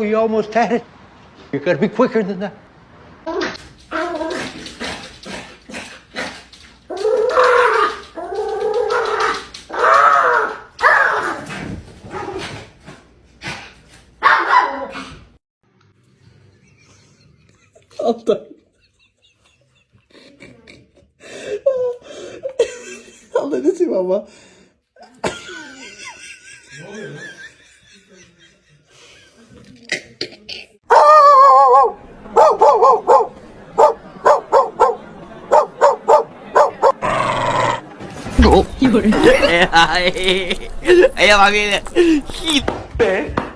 you almost had it. You gotta be quicker than that. Allah ne diyeyim ama.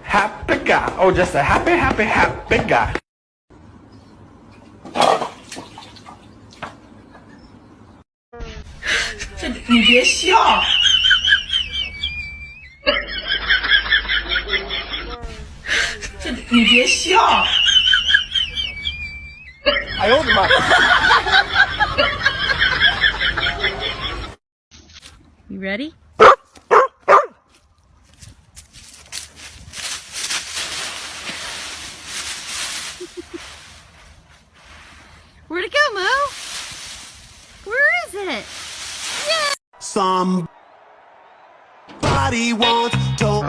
Happy guy. Oh, just a happy guy. 你别笑。你别笑。哎呦我的妈！You ready? Where'd it go, Mo? Where is it? Yeah. Somebody once told.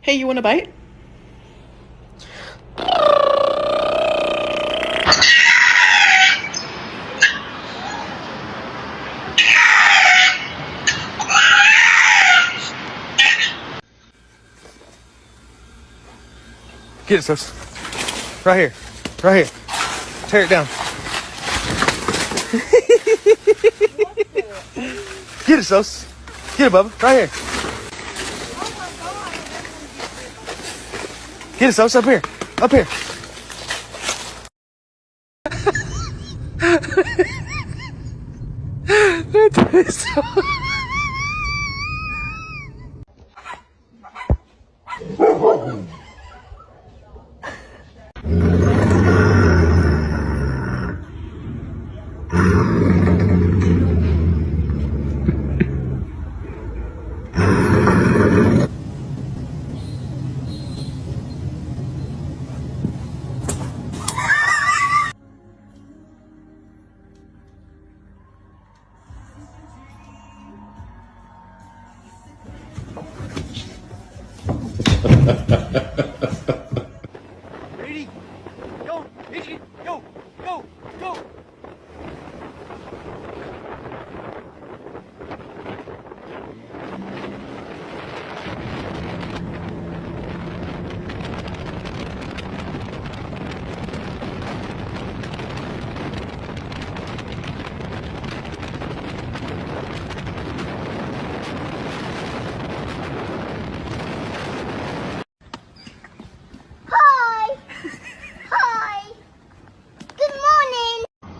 Hey, you want a bite? Get it, sis. Right here. Right here. Tear it down. Get it, sis. Get it, Bubba. Right here. Get it, sis. Up here. Up here. Ready? Go. Itchy. Go. Go. Go.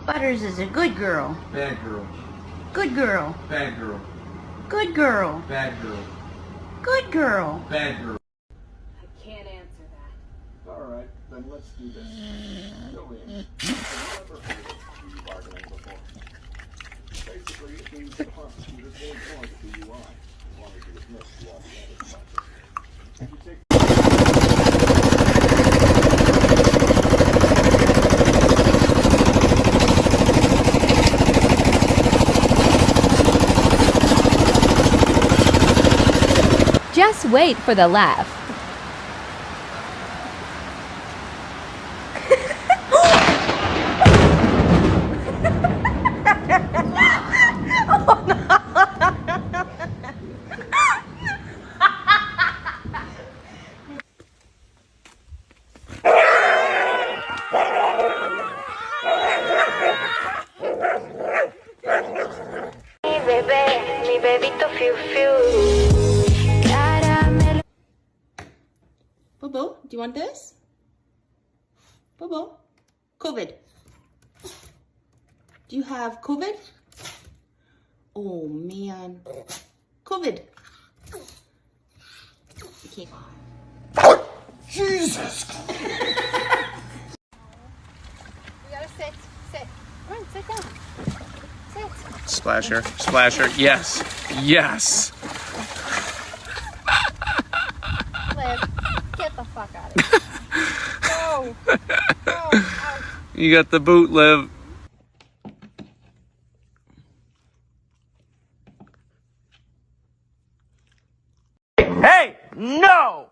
Butters is a good girl. Bad girl. Good girl. Bad girl. Good girl. Bad girl. Good girl. Bad girl. I can't answer that. All right, then let's do this. Go in. Basically, it means the prosecutor's going to want the DUI as long as you admit you lost that charges. You take. Just wait for the laugh. bebé, mi bebito fiu fiu. Caramelo. Bobo, do you want this? Bobo, COVID. Do you have COVID? Oh man, COVID. Okay. Jesus! You gotta sit. Sit. Come on, sit down. Sit. Splasher, splasher, yes, yes. Liv, get the fuck out of here. Go. Go. Out. You got the boot, Liv. Hey! No!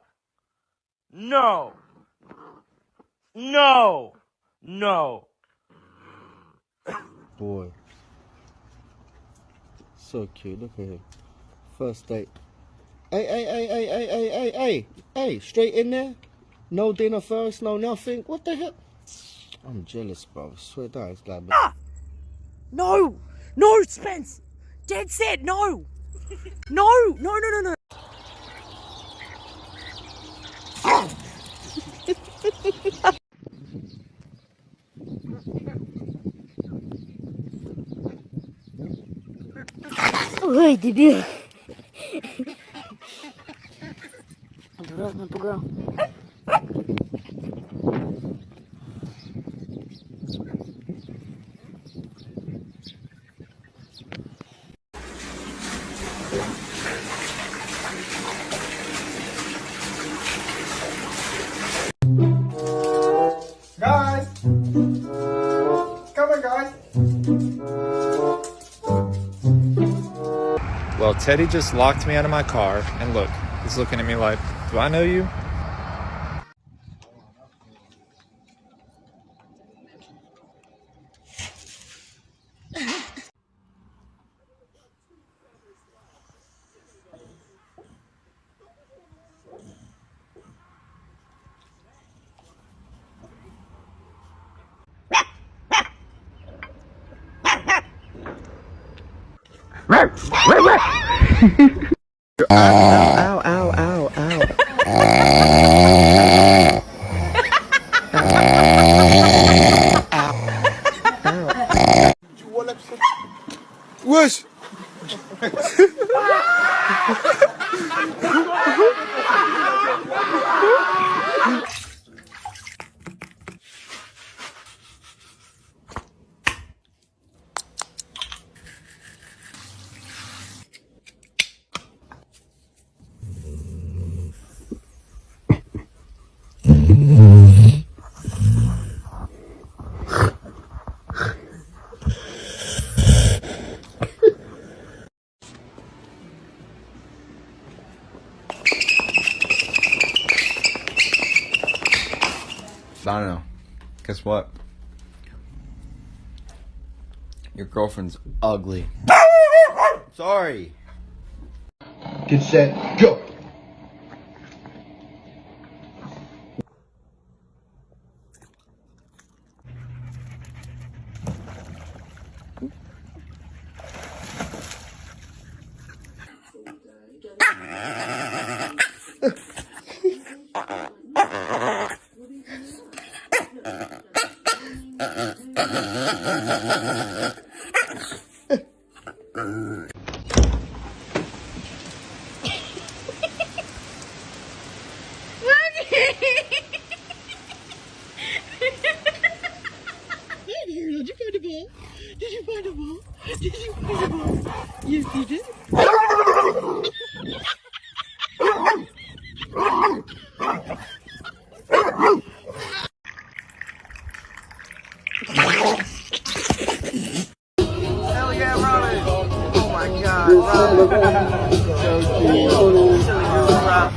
No! No! No! Boy. So cute, look at him. First date. Hey, straight in there? No dinner first, no nothing? What the hell? I'm jealous, bro. I swear down, it's glad. No! No, Spence! Dead set, no! No! No, no, no, no! Ой, дебил! Дурак напугал. Guys! Come on, guys! Well, Teddy just locked me out of my car, and look, he's looking at me like, do I know you? Ow, ow, ow, ow. Wesh! I don't know. Guess what? Your girlfriend's ugly. Sorry. Get set, go! Did you find a ball? Did you find a ball? Did you find a ball? Yes, you did. Hell yeah, Robin! Oh my god, Robin! So cute. Silly Robin.